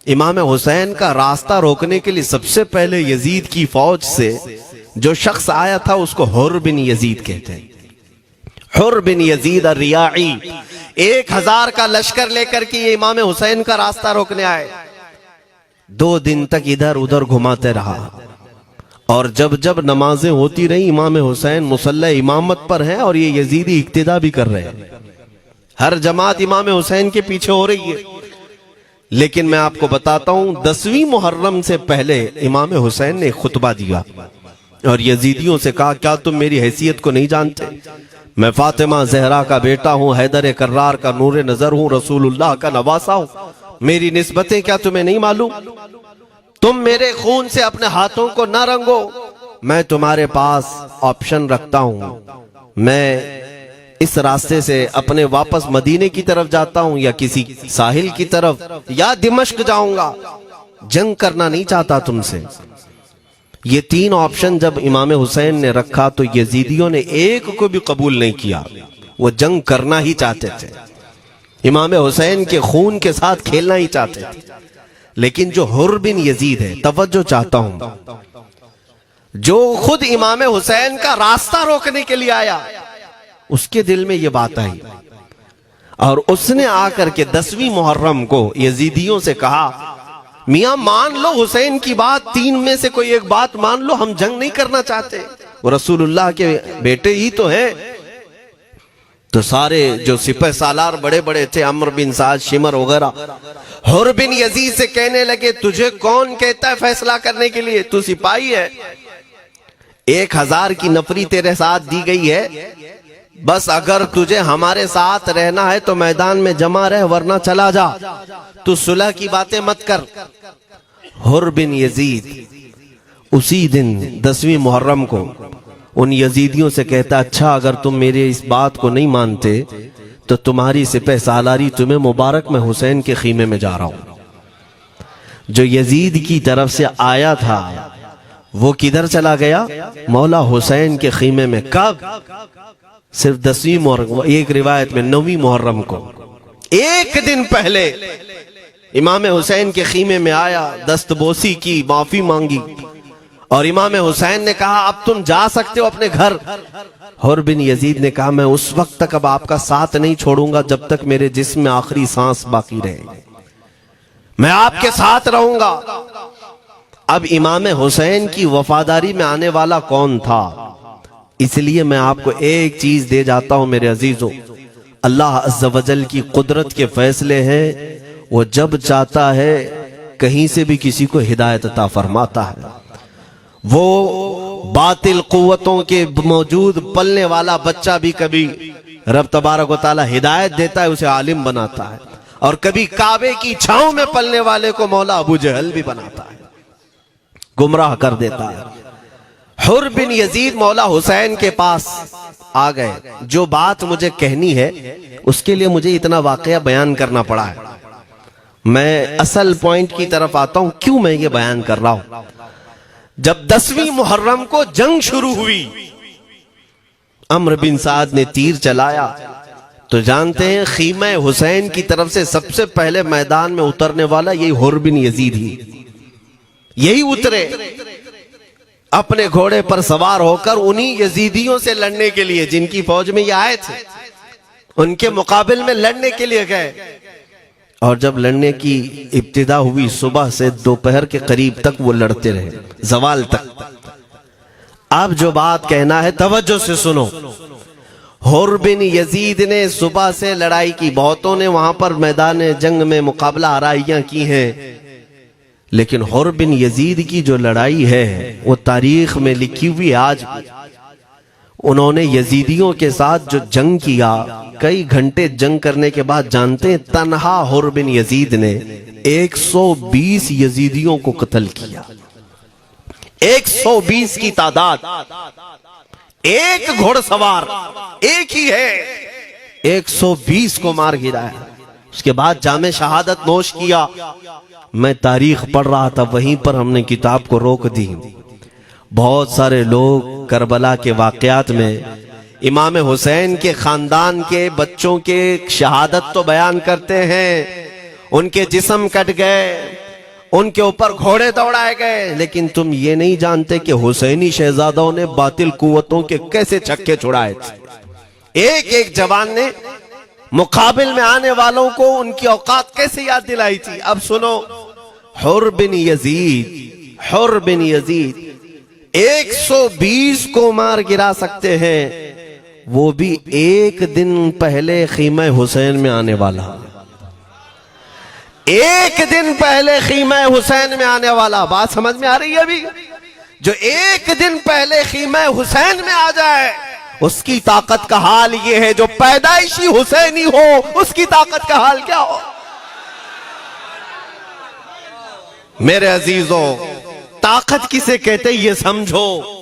इमाम हुसैन का रास्ता रोकने के लिए सबसे पहले यजीद की फौज से जो शख्स आया था उसको हुर बिन यजीद कहते हैं। हुर बिन यजीद रियाई 1000 का लश्कर लेकर के ये इमाम हुसैन का रास्ता रोकने आए। 2 दिन तक इधर उधर घुमाते रहा और जब जब नमाजें होती रही इमाम हुसैन मुसल्ला इमामत पर हैं और ये यजीदी इक्तिदा भी कर रहे हैं। हर जमात इमाम हुसैन के पीछे हो रही है। लेकिन मैं आपको बताता हूं 10वीं मुहर्रम से पहले इमाम हुसैन ने खुतबा दिया और यजीदियों से कहा, क्या तुम मेरी हैसियत को नहीं जानते? मैं फातिमा जहरा का बेटा हूं, हैदर कर्रार का नूर नजर हूं, रसूलुल्लाह का नवासा हूं। मेरी निस्बतें क्या तुम्हें नहीं मालूम? तुम मेरे खून से अपने हाथों को न रंगो। मैं तुम्हारे पास ऑप्शन रखता हूं, मैं इस रास्ते से अपने वापस मदीने की तरफ जाता हूं या किसी साहिल की तरफ या दिमश्क जाऊंगा। जंग करना नहीं चाहता तुमसे। ये 3 ऑप्शन जब इमाम हुसैन ने रखा तो यजीदियों ने एक को भी कबूल नहीं किया। वो जंग करना ही चाहते थे, इमाम हुसैन के खून के साथ खेलना ही चाहते थे। लेकिन जो हुर बिन यजीद है, तवज्जो चाहता हूं, जो खुद इमाम हुसैन का रास्ता रोकने के लिए आया, उसके दिल में ये बात आई और उसने आकर के 10वीं मुहर्रम को यजीदियों से कहा, मियां मान लो हुसैन की बात, 3 में से कोई एक बात मान लो, हम जंग नहीं करना चाहते, वो रसूलुल्लाह के बेटे ही तो हैं। तो सारे जो सिपह सालार बड़े बड़े थे, अमर बिन साद, शिमर वगैरह, हुर बिन यजीद से कहने लगे, तुझे कौन कहता है फैसला करने के लिए? तू सिपाही है, 1000 की नफरी तेरे साथ दी गई है, बस अगर तुझे हमारे साथ रहना है तो मैदान में जमा रह, वरना चला जा, तू सुलह की बातें मत कर। हुर बिन यजीद उसी दिन 10वीं मुहर्रम को उन यजीदियों से कहता, अच्छा अगर तुम मेरे इस बात को नहीं मानते तो तुम्हारी सिपह सालारी तुम्हें मुबारक, मैं हुसैन के खीमे में जा रहा हूं। जो यजीद की तरफ से आया था वो किधर चला गया? मौला हुसैन के खीमे में। कब? सिर्फ 10वीं मुहर्रम, एक रिवायत में 9वीं मुहर्रम को, 1 दिन पहले इमाम हुसैन के खीमे में आया, दस्तबोसी की, माफी मांगी और इमाम हुसैन ने कहा, अब तुम जा सकते हो अपने घर। हुर बिन यजीद ने कहा, मैं उस वक्त तक अब आपका साथ नहीं छोड़ूंगा जब तक मेरे जिस्म में आखिरी सांस बाकी रहे, मैं आपके साथ रहूंगा। अब इमाम हुसैन की वफादारी में आने वाला कौन था? इसलिए मैं आपको एक चीज दे जाता हूं मेरे अजीजों, अल्लाह अज़्ज़ व जल की कुदरत के फैसले हैं, वो जब चाहता है कहीं से भी किसी को हिदायत अता फरमाता है। वो बातिल कुव्वतों के मौजूद पलने वाला बच्चा भी कभी रब तबारक व तआला हिदायत देता है, उसे आलिम बनाता है, और कभी काबे की छांव में पलने वाले को मौला अबू जहल भी बनाता है, गुमराह कर देता है। हुर बिन यजीद मौला हुसैन के पास आ गए। जो बात मुझे कहनी है उसके लिए मुझे इतना वाकया बयान करना पड़ा है। मैं असल पॉइंट की तरफ आता हूं, क्यों मैं ये बयान कर रहा हूं। जब 10वीं मुहर्रम को जंग शुरू हुई, अम्र बिन साद ने तीर चलाया, तो जानते हैं खीमा हुसैन की तरफ से सबसे पहले मैदान में उतरने वाला यही हुर बिन यजीद ही, यही उतरे अपने घोड़े पर सवार होकर उन्हीं यजीदियों से लड़ने के लिए जिनकी फौज में ये आए थे, उनके मुकाबले में लड़ने के लिए गए। और जब लड़ने की इब्तिदा हुई, सुबह से दोपहर के करीब तक वो लड़ते रहे, जवाल तक। अब जो बात कहना है तवज्जो से सुनो। हुर बिन यजीद ने सुबह से लड़ाई की, बहुतों ने वहां पर मैदान जंग में मुकाबला आराइयां की हैं, लेकिन हुर बिन यजीद की जो लड़ाई है वो तारीख में लिखी हुई। आज उन्होंने यजीदियों के साथ जो जंग किया, कई घंटे जंग करने के बाद, जानते हैं तन्हा हुर बिन यजीद ने 120 यजीदियों को कत्ल किया। 120 की तादाद, एक घोड़सवार एक ही है, 120 को मार गिराया। उसके बाद जामे शहादत नोश किया। मैं तारीख पढ़ रहा था, वहीं पर हमने किताब को रोक दी। बहुत सारे लोग करबला के वाकयात में इमाम हुसैन के खानदान के बच्चों के शहादत तो बयान करते हैं, उनके जिस्म कट गए, उनके ऊपर घोड़े दौड़ाए गए, लेकिन तुम ये नहीं जानते कि हुसैनी शहजादों ने बातिल कुव्वतों के कैसे छक्के छुड़ाए थे। एक एक जवान ने मुकाबिल में आने वालों को उनकी औकात कैसे याद दिलाई थी। अब सुनो, हुर बिन यजीद 120 को मार गिरा सकते हैं, वो भी एक दिन पहले खीमा हुसैन में आने वाला, एक दिन पहले खीमा हुसैन में आने वाला। बात समझ में आ रही है? अभी जो एक दिन पहले खीमा हुसैन में आ जाए उसकी ताकत का हाल ये है, जो पैदाइशी हुसैनी हो उसकी ताकत का हाल क्या हो। मेरे अजीजों, ताकत किसे कहते ये समझो।